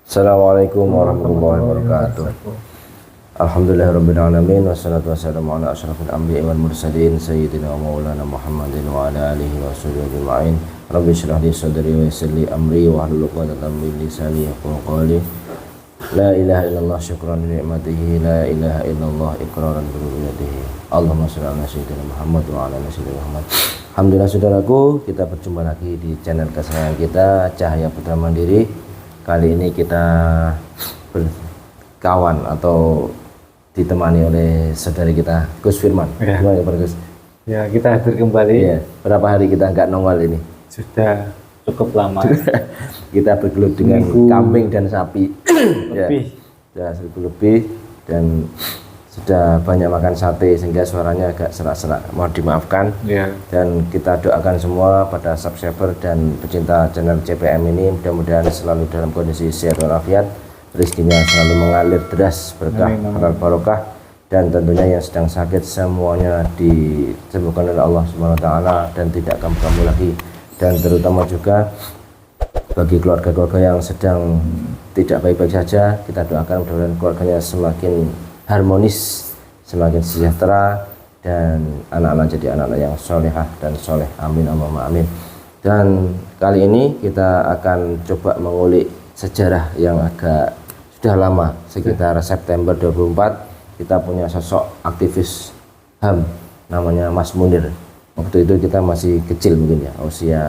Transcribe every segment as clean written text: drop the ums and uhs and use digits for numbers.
Assalamualaikum warahmatullahi wabarakatuh. Alhamdulillahirabbil alamin wassalatu wassalamu ala asyrafil anbiya'i wal mursalin sayyidina wa maulana Muhammadin wa ala alihi wa sahbihi ajma'in. Rabbi shrah li sadri wa yassir li amri wa hlul 'uqdatam min lisani yafqahu qawli. La ilaha illallah syukran li ni'matihi, la ilaha illallah iqraran bi rububiyyatihi. Allahumma shalli ala sayyidina Muhammad wa ala ali sayyidina Muhammad. Alhamdulillah saudaraku, kita berjumpa lagi di channel kesayangan kita Cahaya Putra Mandiri. Kali ini kita berkawan atau ditemani oleh saudari kita Gus Firman. Ya. Gimana Pak Gus? Ya, kita hadir kembali. Iya. Berapa hari kita nggak nongol ini? Sudah cukup lama. Kita bergelut dengan Minggu kambing dan sapi. lebih. Ya, sudah lebih dan sudah banyak makan sate sehingga suaranya agak serak-serak. Mohon dimaafkan. Ya. Dan kita doakan semua pada subscriber dan pecinta channel CPM ini mudah-mudahan selalu dalam kondisi sehat walafiat, rezekinya selalu mengalir deras berkah halal barokah, dan tentunya yang sedang sakit semuanya disembuhkan oleh Allah Subhanahu wa taala dan tidak kambuh lagi. Dan terutama juga bagi keluarga-keluarga yang sedang tidak baik-baik saja, kita doakan mudah-mudahan keluarganya semakin harmonis, semakin sejahtera, dan anak-anak jadi anak-anak yang solehah dan soleh. Amin Allahumma amin. Dan kali ini kita akan coba mengulik sejarah yang agak sudah lama, sekitar September 24 kita punya sosok aktivis HAM namanya Mas Munir. Waktu itu kita masih kecil mungkin ya, usia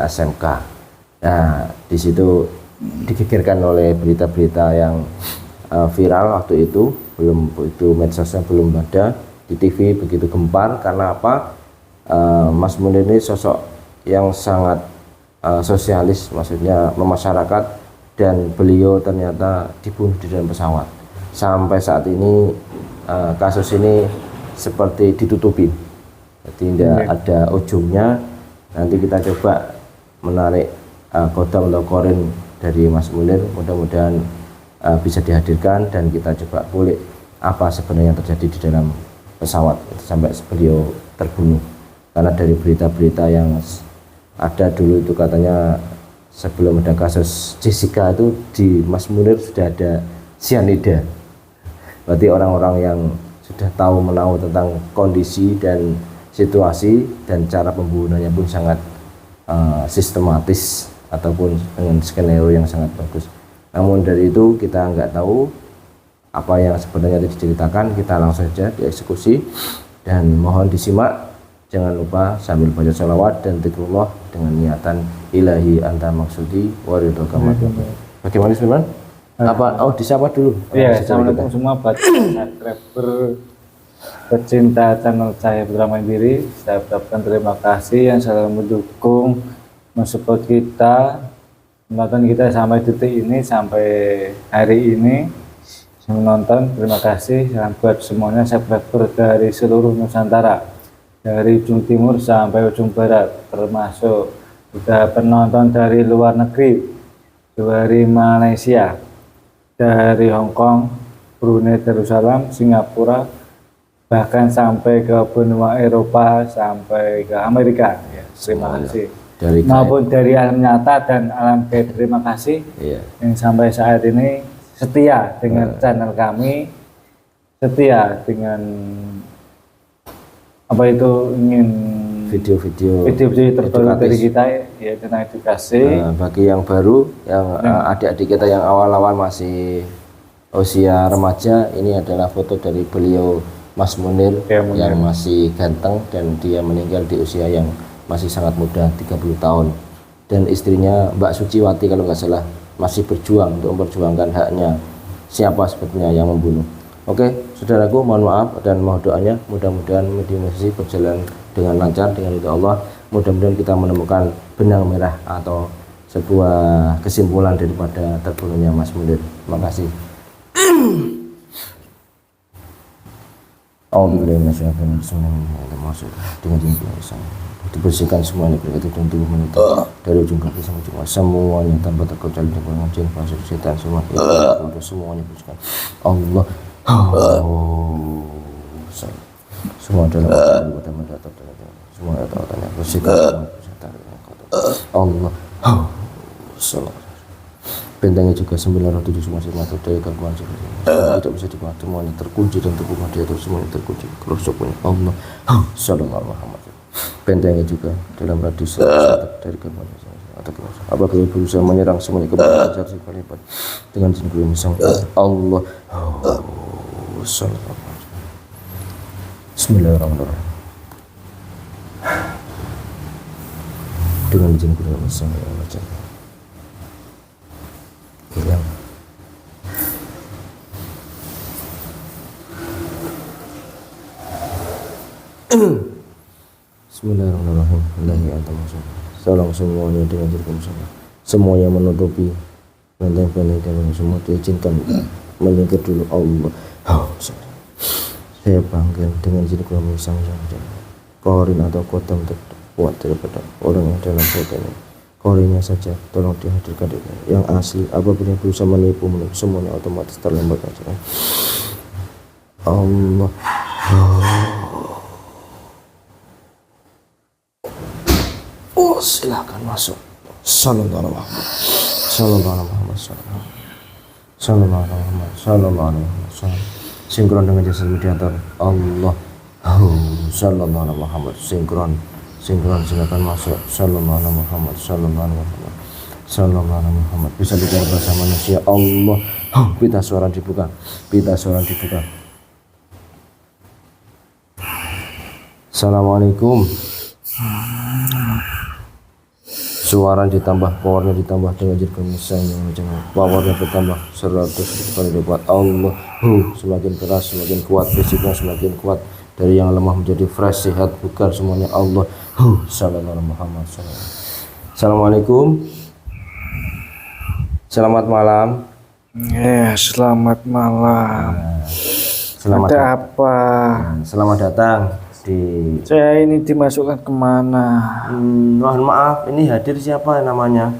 SMK. Nah, di situ digegerkan oleh berita-berita yang viral waktu itu, medsosnya belum ada, di TV begitu gempar. Karena apa? Mas Munir ini sosok yang sangat sosialis, maksudnya memasyarakat, dan beliau ternyata dibunuh di dalam pesawat. Sampai saat ini kasus ini seperti ditutupi, jadi tidak ada ujungnya. Nanti kita coba menarik kodam atau korin dari Mas Munir, mudah-mudahan bisa dihadirkan dan kita coba kulik apa sebenarnya yang terjadi di dalam pesawat sampai beliau terbunuh. Karena dari berita-berita yang ada dulu itu katanya sebelum ada kasus Jessica itu di Mas Munir sudah ada cyanida. Berarti orang-orang yang sudah tahu menahu tentang kondisi dan situasi dan cara pembunuhannya pun sangat sistematis ataupun dengan skenario yang sangat bagus. Namun dari itu kita nggak tahu apa yang sebenarnya diceritakan, kita langsung saja dieksekusi. Dan mohon disimak, jangan lupa sambil baca sholawat dan zikrullah dengan niatan ilahi anta maksudi waridhoka matlubah. Bagaimana Firman? Apa? Oh, disapa dulu. Iya, assalamualaikum semua buat subscriber pecinta channel Cahaya Putra Mandiri. Saya ucapkan terima kasih yang selalu mendukung, mensupport kita, menonton kita sampai detik ini, sampai hari ini. Menonton, terima kasih. Salam buat semuanya subscriber dari seluruh Nusantara, dari ujung timur sampai ujung barat, termasuk juga penonton dari luar negeri, dari Malaysia, dari Hong Kong, Brunei Darussalam, Singapura, bahkan sampai ke benua Eropa, sampai ke Amerika. Ya, terima kasih. Maupun dari alam nyata dan alam gaib, terima kasih. Yang sampai saat ini setia dengan channel kami, setia dengan apa itu, ingin video-video terbaru dari kita, ya, tentang edukasi. Bagi yang baru, yang adik-adik kita yang awal-awal masih usia remaja, ini adalah foto dari beliau Mas Munir, yang masih ganteng dan dia meninggal di usia yang masih sangat muda, 30 tahun. Dan istrinya Mbak Suciwati kalau nggak salah masih berjuang untuk memperjuangkan haknya siapa sebetulnya yang membunuh. Oke, saudaraku, mohon maaf dan mohon doanya, mudah-mudahan mediasi berjalan dengan lancar dengan ridho Allah. Mudah-mudahan kita menemukan benang merah atau sebuah kesimpulan daripada terbunuhnya Mas Munir. Terima kasih. Dibersihkan semuanya berkat itu tubuh menitah dari ujung kaki sampai ujung semuanya tanpa terkecuali dengan jin pasir setan semua semuanya bersihkan Allah. Semua dalam semua ada bersihkan semua Allah. Salam. Bentengnya juga 907 semua sifat dari gangguan tidak bisa dibuat, semuanya terkunci dan terbuka, dia terus semuanya terkunci kerusuknya Allah. Sallallahu Muhammad. Bentengnya juga dalam radius 100 dari gangguan atau kerasa. Apabila berusaha menyerang semuanya kepada saksi kalimat dengan jin misang Allah. Sallallahu. Bismillahirrahmanirrahim. Dengan izin kuda misang Allah jaga. Hilang. Bismillahirrahmanirrahim. Allahi a'lam. Salam semuanya dengan jin sama. Semuanya menutupi benteng-benteng dan semua diizinkan menyingkir dulu Allah. Saya panggil dengan jin kuda misang korin atau kotam terkuat daripada orang yang dalam benteng. Korinnya saja tolong dihadirkan yang asli. Apabila berusaha menipu semuanya otomatis terlambat aja. Allah. Silakan masuk. Sallallahu alaihi Muhammad. Sallallahu alaihi Muhammad. Sallallahu alaihi Muhammad. Sallallahu alaihi Muhammad. Sinkron dengan jasa mediator Allah. Sallallahu alaihi Muhammad. Sinkron silakan masuk. Sallallahu alaihi Muhammad. Sallallahu alaihi Muhammad. Sallallahu alaihi Muhammad. Bisa bicara bahasa manusia Allah. Pita suara dibuka. Assalamualaikum. Suara ditambah, powernya ditambah dengan jin misalnya macam powernya bertambah 100 kali lipat Allah. Semakin keras, semakin kuat, fisiknya semakin kuat, dari yang lemah menjadi fresh, sehat, bugar semuanya Allah. Sallallahu alaihi Muhammad. Assalamualaikum. Selamat malam. Selamat malam. Selamat ada apa? Selamat datang di. Saya ini dimasukkan kemana? Mohon maaf, ini hadir siapa namanya?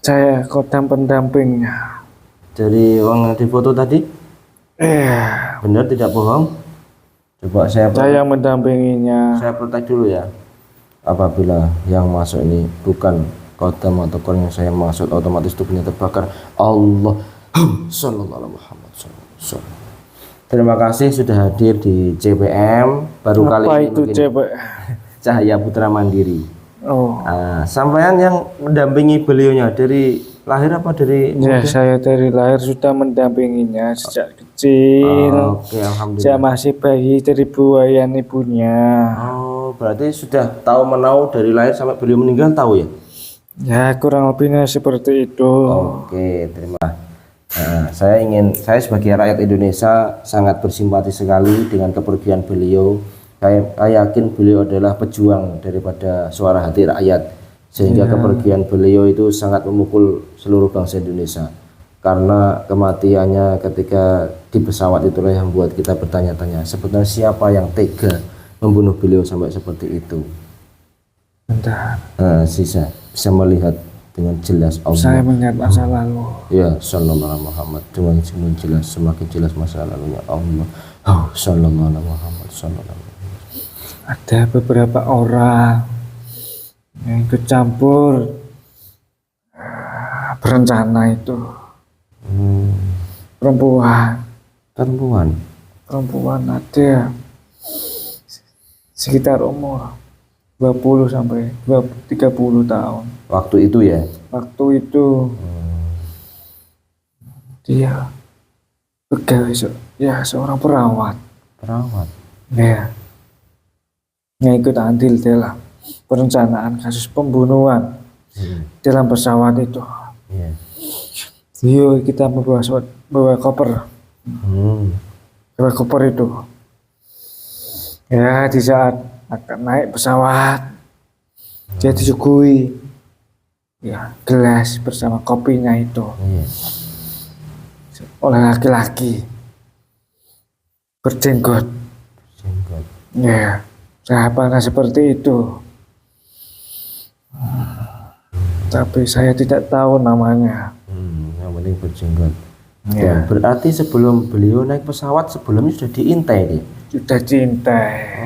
Saya kodam pendampingnya. Dari orang yang difoto tadi? Benar, tidak bohong? Coba saya mendampinginya. Saya protek dulu ya. Apabila yang masuk ini bukan kodam atau korin yang saya maksud, otomatis tubuhnya terbakar Allah. Sallallahu alaihi Muhammad. Terima kasih sudah hadir di CPM baru Apa kali ini. Itu Cahaya Putra Mandiri. Nah, sampean yang mendampingi beliaunya dari lahir apa dari ya muda? Saya dari lahir sudah mendampinginya sejak kecil. Oke, alhamdulillah. Saya masih bayi dari buayan ibunya. Berarti sudah tahu menau dari lahir sampai beliau meninggal, tahu ya? Ya, kurang lebihnya seperti itu. Oke, terima kasih. Saya sebagai rakyat Indonesia sangat bersimpati sekali dengan kepergian beliau. Saya yakin beliau adalah pejuang daripada suara hati rakyat, sehingga kepergian beliau itu sangat memukul seluruh bangsa Indonesia. Karena kematiannya ketika di pesawat itulah yang membuat kita bertanya-tanya, sebenarnya siapa yang tega membunuh beliau sampai seperti itu. Bentar. Bisa melihat dengan jelas Allah. Saya mengingat masa lalu. Ya, sallallahu alaihi Muhammad. Dengan semakin jelas masa lalunya Allah. Sallallahu alaihi Muhammad. Sallallahu alaihi Muhammad. Ada beberapa orang yang ikut campur berencana itu. Perempuan ada sekitar umur 20 sampai 30 tahun. Waktu itu ya? Waktu itu dia pegawai seorang perawat. Ya. Yang ikut andil dalam perencanaan kasus pembunuhan dalam pesawat itu. Yuk kita bawa koper. Bawa koper itu. Ya, di saat akan naik pesawat, dia disuguhi gelas bersama kopinya itu oleh laki-laki berjenggot. Ya, sahabatnya seperti itu. Tapi saya tidak tahu namanya. Yang penting berjenggot. Berarti sebelum beliau naik pesawat, sebelumnya sudah diintai nih? Sudah diintai.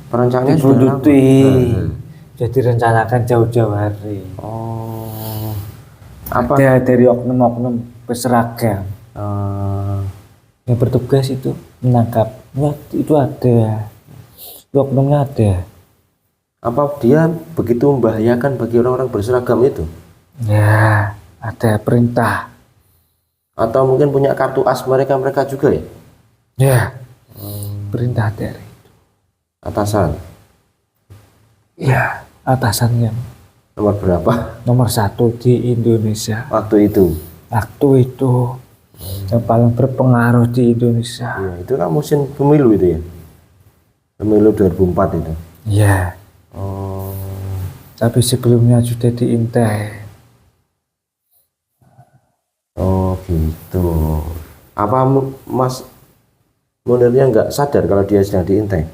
Perencanaannya sudah lama. sudah direncanakan jauh-jauh hari. Oh. Apa? Ada dari oknum-oknum berseragam yang bertugas itu menangkap. Ya, itu ada. Itu oknumnya ada. Apa dia begitu membahayakan bagi orang-orang berseragam itu? Ya, ada perintah. Atau mungkin punya kartu as mereka juga ya? Ya, perintah dari Atasan. ya atasan yang Nomor berapa nomor 1 di Indonesia. waktu itu? Waktu itu yang paling berpengaruh di Indonesia. Ya, itu kan musim pemilu itu ya? Pemilu 2004 itu. Ya, Oh. tapi sebelumnya sudah diintai. Oh gitu. Apa Mas Munirnya nggak sadar kalau dia sedang diintai?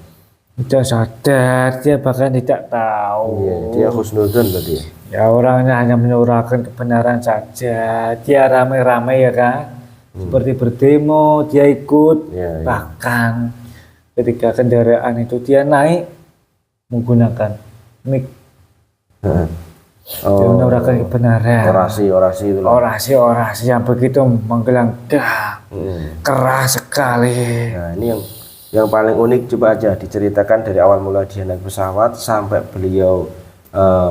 Tidak sadar, dia bahkan tidak tahu. Iya, dia husnudzon berarti ya? Ya, orangnya hanya menyuarakan kebenaran saja. Dia ramai-ramai ya kan, seperti berdemo, dia ikut. Iya, iya. Bahkan ketika kendaraan itu dia naik menggunakan mic. Heeh. Dia Oh, menyuarakan kebenaran. orasi itu loh. Orasi yang begitu menggelenggang, keras sekali. Nah, ini yang paling unik, coba aja diceritakan dari awal mula dia naik pesawat sampai beliau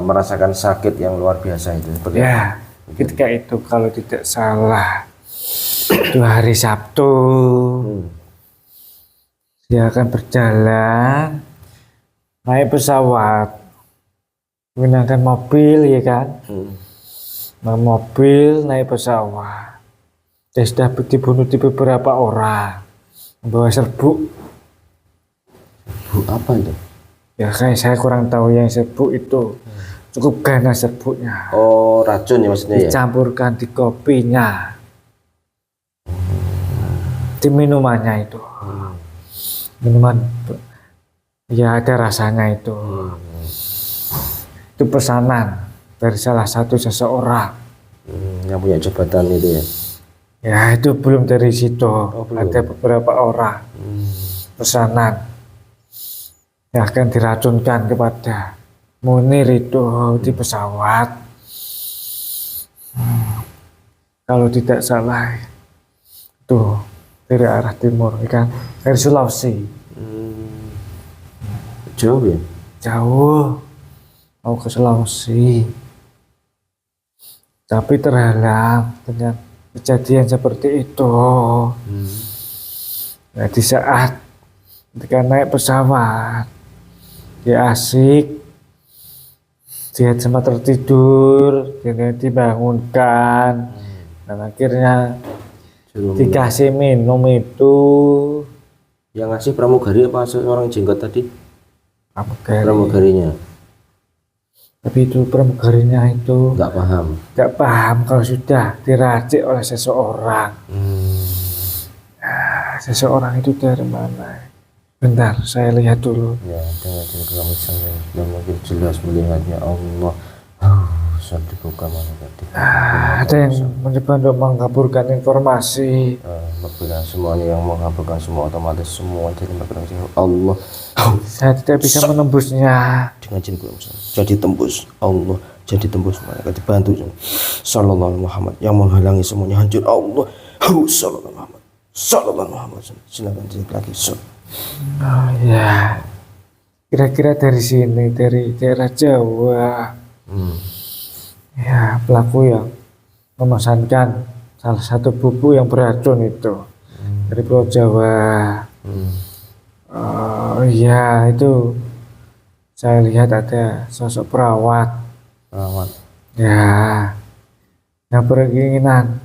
merasakan sakit yang luar biasa itu. Seperti apa? Ya, ketika itu kalau tidak salah itu hari Sabtu. Dia akan berjalan naik pesawat menggunakan mobil ya kan, mobil naik pesawat. Dia sudah dibunuh di beberapa orang membawa serbuk. Bu, apa itu? Ya kayak saya kurang tahu, yang serbuk itu cukup ganas serbuknya. Oh, racun ya maksudnya ya? Dicampurkan di kopinya, di minumannya itu. Minuman ya ada rasanya itu. Itu pesanan dari salah satu seseorang. Yang punya jabatan itu ya? Ya itu belum dari situ. Belum. Ada beberapa orang pesanan yang akan diracunkan kepada Munir itu di pesawat. Kalau tidak salah itu dari arah timur, kan? Dari Sulawesi. Jauh ya? Jauh mau ke Sulawesi, tapi terhalang dengan kejadian seperti itu. Nah, di saat ketika naik pesawat, dia asik, dia sempat tertidur, kemudian dibangunkan, dan akhirnya dikasih minum itu. Yang ngasih pramugari apa seorang jenggot tadi? Pramugari. Pramugarinya Tapi itu pramugarinya itu nggak paham. nggak paham kalau sudah diracik oleh seseorang. Nah, seseorang itu dari mana? Bentar, saya lihat dulu. Ya, dengan kamu sangat yang mungkin jelas melihatnya Allah. Saat dibuka mana tadi? Ada yang mencoba untuk mengkaburkan informasi. Apabila semuanya yang mengabulkan semua otomatis semua jadi berkata Allah. Saya tidak bisa menembusnya. Dengan jin jadi tembus Allah, jadi tembus mereka dibantu Sallallahu Alaihi Muhammad yang menghalangi semuanya hancur Allah. Sallallahu Muhammad, Sallallahu Muhammad. Silakan lagi. Oh ya, kira-kira dari sini, dari daerah Jawa. Ya, pelaku yang memesankan salah satu bubuk yang beracun itu dari Pulau Jawa. Oh iya, itu saya lihat ada sosok perawat. Ya, yang berkeinginan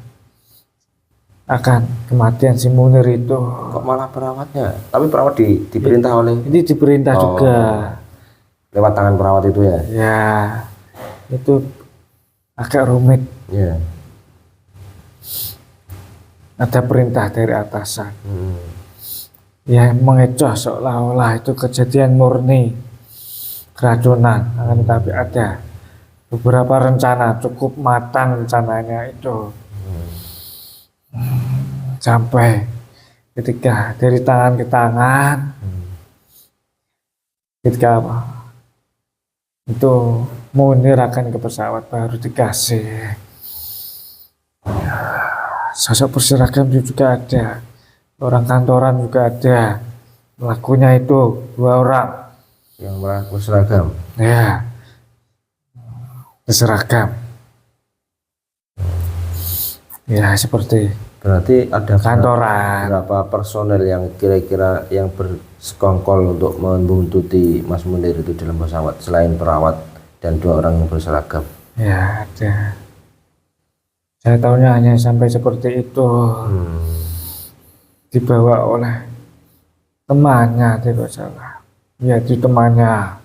akan kematian si Munir itu. Kok malah perawatnya? Tapi perawat diperintah oleh Ini diperintah juga. Lewat tangan perawat itu ya? Ya, itu agak rumit. Ya. Ada perintah dari atasan. Yang mengecoh seolah-olah itu kejadian murni keracunan, tapi ada beberapa rencana, cukup matang rencananya itu. Sampai ketika dari tangan ke tangan, ketika itu Munir akan ke pesawat baru dikasih. Sosok berseragam juga ada, orang kantoran juga ada. Pelakunya itu 2 orang yang mengaku seragam. ya, berseragam ya, seperti Berarti ada kantoran. berapa personel yang kira-kira yang bersekongkol untuk membuntuti Mas Munir itu dalam pesawat selain perawat dan 2 orang yang berseragam? Ya ada. Saya tahunya hanya sampai seperti itu. Dibawa oleh temannya, tidak salah. Ya itu temannya.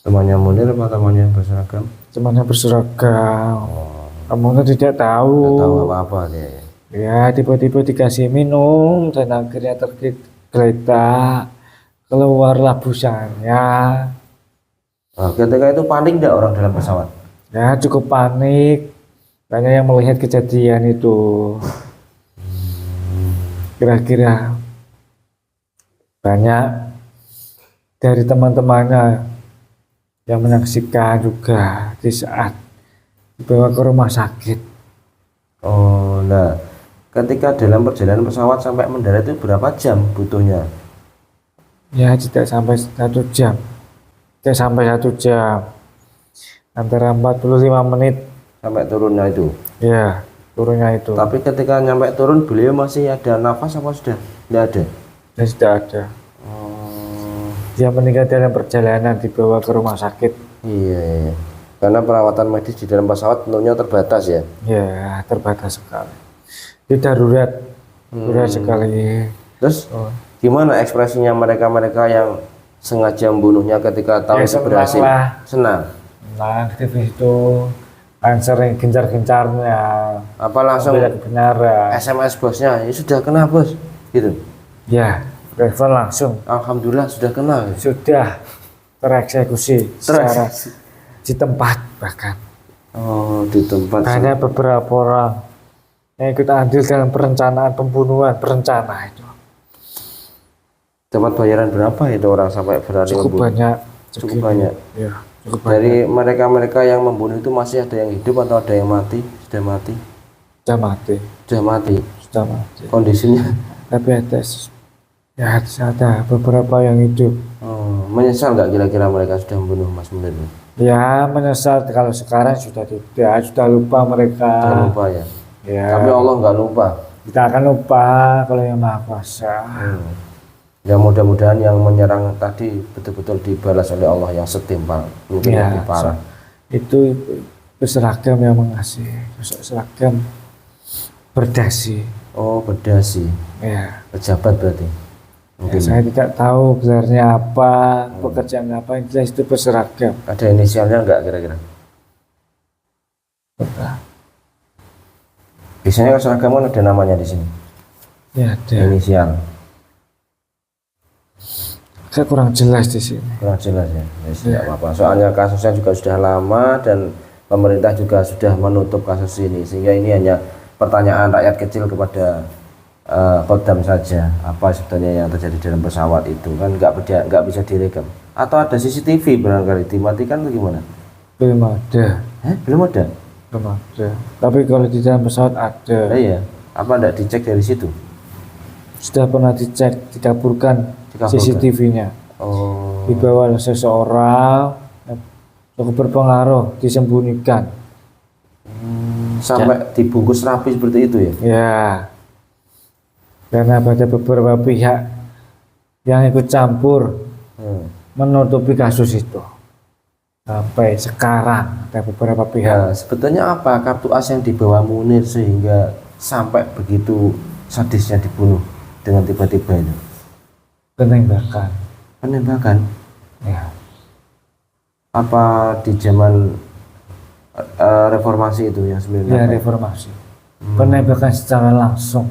Temannya Munir apa temannya berseragam? Temannya berseragam. Kamu kan tidak tahu. Nggak tahu apa-apa dia. Ya tiba-tiba dikasih minum dan akhirnya tergeletak, keluarlah busanya. Nah, ketika itu panik enggak orang dalam pesawat? Ya cukup panik. Banyak yang melihat kejadian itu. Kira-kira banyak dari teman-temannya yang menyaksikan juga di saat dibawa ke rumah sakit. Oh, nah, ketika dalam perjalanan pesawat sampai mendarat itu berapa jam butuhnya? Ya tidak sampai 1 jam. Tidak sampai 1 jam. Antara 45 menit. Sampai turunnya itu. Ya, turunnya itu. Tapi ketika nyampe turun beliau masih ada nafas apa sudah? Tidak ada. Dan sudah ada. Dia meninggal dalam perjalanan, dibawa ke rumah sakit. Iya. Karena perawatan medis di dalam pesawat tentunya terbatas ya. Ya, terbatas sekali. Itu darurat. Darurat sekali. Terus gimana ekspresinya mereka-mereka yang sengaja membunuhnya ketika tahu Ya, itu berhasil? senang lah. Senang. Nah, aktivis itu kan sering gencar-gencarnya Apa langsung membela kebenaran. SMS bosnya, ya sudah kena bos, gitu. Ya, telepon langsung. Alhamdulillah sudah kena. Sudah tereksekusi secara di tempat bahkan. Oh, di tempat. Hanya beberapa orang yang ikut andil dalam perencanaan pembunuhan berencana itu. Dapat bayaran berapa itu orang sampai berani Cukup membunuh? banyak. Cukup banyak. Ya, cukup banyak. Dari mereka-mereka yang membunuh itu masih ada yang hidup atau ada yang mati? Sudah mati? Sudah mati. Sudah mati. Sudah mati. Kondisinya? Tapi ada beberapa yang hidup. Oh, menyesal nggak kira-kira mereka sudah membunuh Mas Munir? Ya menyesal kalau sekarang sudah tidak, sudah lupa mereka. Sudah lupa ya. Ya. Tapi Allah nggak lupa. Kita akan lupa kalau yang Maha Kuasa. Ya mudah-mudahan yang menyerang tadi betul-betul dibalas oleh Allah yang setimpal, mungkin Ya, lebih parah. Itu berseragam yang mengasihi, berseragam berdasi. Oh, berdasi. Ya. Pejabat berarti. Ya, Mungkin saya tidak tahu gelarnya apa, pekerjaan apa, yang jelas itu berseragam. ada inisialnya nggak kira-kira? Biasanya kalau seragam kan ada namanya di sini. Ya ada. Inisial. Saya kurang jelas di sini. Kurang jelas ya. Tidak apa-apa. Soalnya kasusnya juga sudah lama dan pemerintah juga sudah menutup kasus ini, sehingga ini hanya pertanyaan rakyat kecil kepada Kodam saja. Apa sebetulnya yang terjadi dalam pesawat itu kan nggak bisa direkam. Atau ada CCTV barangkali dimatikan atau gimana? Belum ada. Belum ada. Belum ada. Tapi kalau di dalam pesawat ada. Iya. Apa enggak dicek dari situ? Sudah pernah dicek, dikaburkan CCTV-nya. Oh. Dibawa oleh seseorang yang cukup berpengaruh, disembunyikan. Sampai dibungkus rapi seperti itu ya? Ya. Karena ada beberapa pihak yang ikut campur menutupi kasus itu. Sampai sekarang ada beberapa pihak. Nah, sebetulnya apa kartu as yang dibawa Munir sehingga sampai begitu sadisnya dibunuh dengan tiba-tiba itu? Penembakan. Penembakan? Ya. Apa di zaman reformasi itu yang Ya, reformasi. Penembakan secara langsung.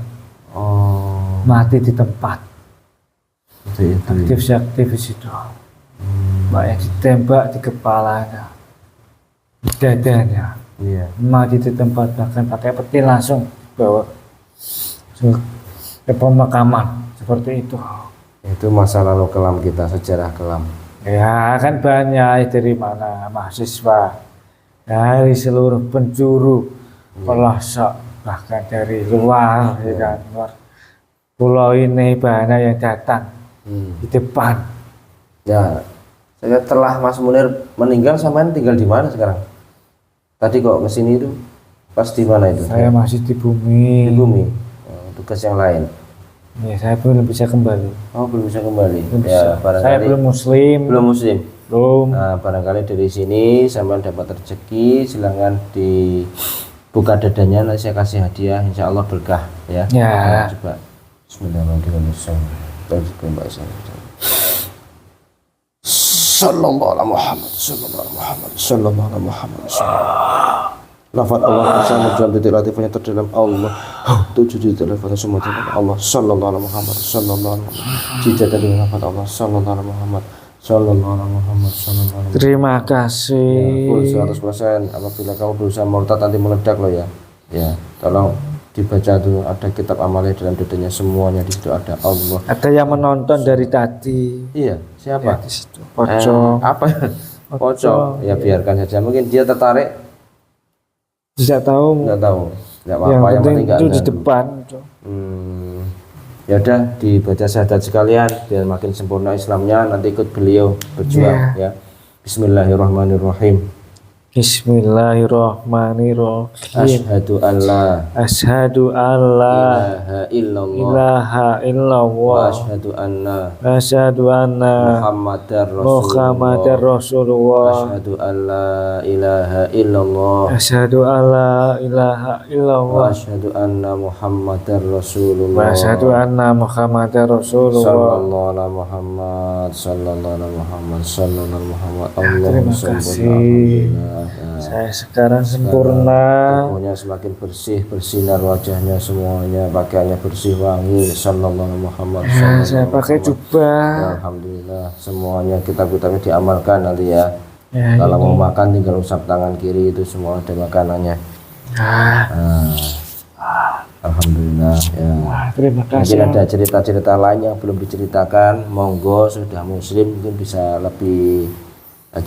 Oh. Mati di tempat. Itu. Aktivis itu. Banyak ditembak di kepalanya, di dadanya. Iya. Mati di tempat, bahkan pakai peti langsung bawa ke pemakaman seperti itu. Itu masa lalu kelam kita, sejarah kelam. Ya kan banyak dari mana mahasiswa, dari seluruh penjuru pelosok, bahkan dari luar, ya kan, luar pulau ini banyak yang datang di depan. Ya, setelah Mas Munir meninggal, sampean tinggal di mana sekarang? Tadi kok kesini itu pas di mana itu? Saya masih di bumi. Di bumi. Tugas yang lain. Ya, saya belum bisa kembali. Oh, belum bisa kembali. Belum Ya, bisa. Saya belum muslim. Belum muslim. Belum. Nah, barangkali dari sini sampean dapat rezeki, silakan dibuka dadanya, nanti saya kasih hadiah, insya Allah berkah ya. Ya. Coba. Bismillahirrahmanirrahim. Sallallahu alaihi Muhammad, sallallahu alaihi Muhammad, sallallahu alaihi Muhammad. Lafaz Allah bersama dalam titik latifahnya terdalam Allah. 7 titik latifahnya semua dalam Allah. Sallallahu alaihi Muhammad, sallallahu alaihi Muhammad. Tidak ada lafaz Allah. Sallallahu alaihi Muhammad, sallallahu alaihi Muhammad, sallallahu alaihi. Terima kasih. Ya, full 100%. Apabila kamu berusaha murtad nanti meledak loh ya. Ya, tolong dibaca tuh, ada kitab amalnya dalam dadanya, semuanya di situ ada Allah. Ada yang menonton dari tadi. Iya, siapa? Ya, di situ. Pocong. Apa? Pocong. Ya biarkan saja. Mungkin dia tertarik. Tidak tahu. Nggak tahu. Nggak Yang apa-apa. Yang penting penting nggak itu di ganggu. depan. Ya udah, dibaca syahadat sekalian biar makin sempurna Islamnya. Nanti ikut beliau berjuang ya. Bismillahirrahmanirrahim. Bismillahirrahmanirrahim. Asyhadu an la Asyhadu an la ilaha illallah ilaha wa illallah asyhadu anna asyhadu anna Muhammadar Muhammadar Rasulullah. Rasulullah. Asyhadu an la ilaha illallah Asyhadu an la ilaha wa illallah asyhadu anna Muhammadar wa Rasulullah. asyhadu anna Muhammadar Rasulullah. Sallallahu alaihi Muhammad, sallallahu alaihi Muhammad, sallallahu alaihi Muhammad. Terima kasih. Saya sekarang sempurna. Tubuhnya semakin bersih, bersinar wajahnya semuanya, pakaiannya bersih wangi. Sallallahu alaihi Muhammad. Ya, saya pakai jubah. Alhamdulillah, semuanya kitab-kitabnya diamalkan nanti ya. Ya, Kalau ini. mau makan tinggal usap tangan kiri, itu semua ada makanannya. Ah, Alhamdulillah ya. terima Mungkin kasih. ada cerita-cerita lain yang belum diceritakan, monggo, sudah muslim mungkin bisa lebih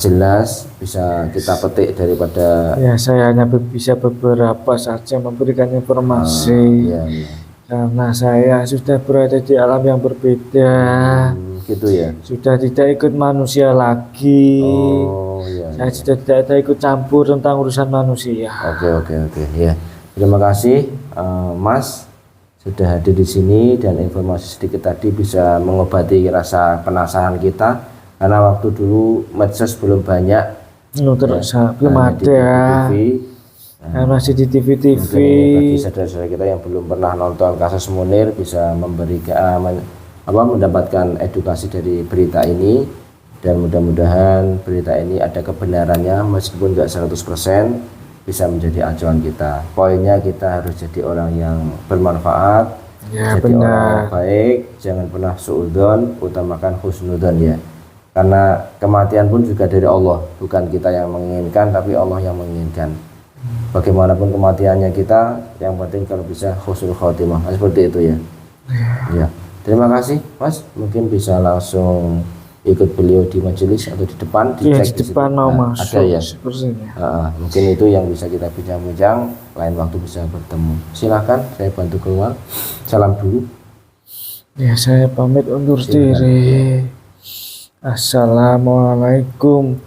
jelas, bisa kita petik daripada Ya, saya hanya bisa beberapa saja memberikan informasi. ya, ya. Karena saya sudah berada di alam yang berbeda. Gitu ya. Sudah tidak ikut manusia lagi. Oh ya. Saya sudah tidak ada ikut campur tentang urusan manusia. Oke ya. Terima kasih Mas sudah hadir di sini, dan informasi sedikit tadi bisa mengobati rasa penasaran kita. Karena waktu dulu medsos belum banyak, Belum hanya di ada. TV. Masih di TV-TV. Mungkin ini bagi saudara-saudara kita yang belum pernah nonton kasus Munir bisa mendapatkan edukasi dari berita ini, dan mudah-mudahan berita ini ada kebenarannya meskipun nggak 100%, bisa menjadi acuan kita. Poinnya kita harus jadi orang yang bermanfaat, Ya, jadi orang benar. yang baik, jangan pernah suudzon, utamakan husnudzon ya. Karena kematian pun juga dari Allah, bukan kita yang menginginkan, tapi Allah yang menginginkan. Bagaimanapun kematiannya kita, yang penting kalau bisa husnul khotimah. Seperti itu ya. Ya. Terima kasih Mas, mungkin bisa langsung ikut beliau di majelis atau di depan, Ya, dicek di depan situ. mau Nah, masuk. ada ya. Sepertinya. Mungkin itu yang bisa kita bincang-bincang, lain waktu bisa bertemu. Silahkan, saya bantu keluar. Salam dulu. Ya, saya pamit undur diri. Assalamualaikum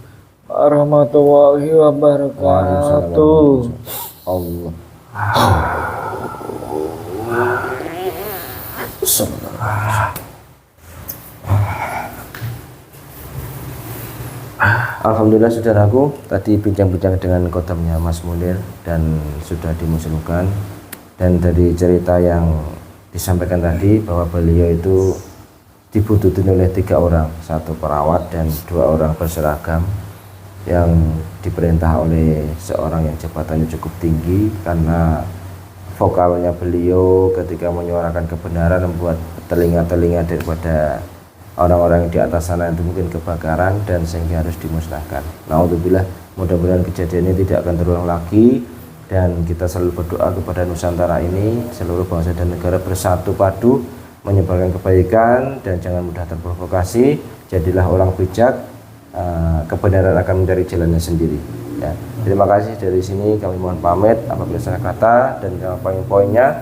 warahmatullahi wabarakatuh. Allah. Alhamdulillah saudaraku, tadi bincang-bincang dengan kodamnya Mas Munir dan sudah dimuslimkan. Dan dari cerita yang disampaikan tadi bahwa beliau itu dibututin oleh 3 orang, 1 perawat dan 2 orang berseragam yang diperintah oleh seorang yang jabatannya cukup tinggi, karena vokalnya beliau ketika menyuarakan kebenaran membuat telinga-telinga daripada orang-orang yang di atas sana itu mungkin kebakaran dan sehingga harus dimusnahkan. Naudzubillah, mudah-mudahan kejadian ini tidak akan terulang lagi, dan kita selalu berdoa kepada Nusantara ini, seluruh bangsa dan negara bersatu padu menyebarkan kebaikan dan jangan mudah terprovokasi. Jadilah orang bijak, kebenaran akan mencari jalannya sendiri. Ya, terima kasih. Dari sini kami mohon pamit. Apabila salah kata dan poin-poinnya,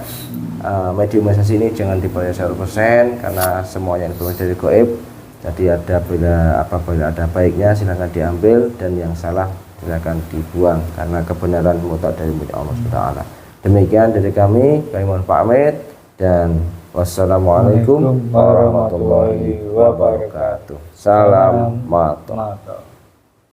mediumisasi ini jangan dipercaya 100% karena semuanya informasi dari gaib. Jadi apabila ada baiknya silakan diambil, dan yang salah silakan dibuang, karena kebenaran mutlak dari Allah SWT. Demikian dari kami mohon pamit, dan wassalamualaikum warahmatullahi wabarakatuh. Salam mata.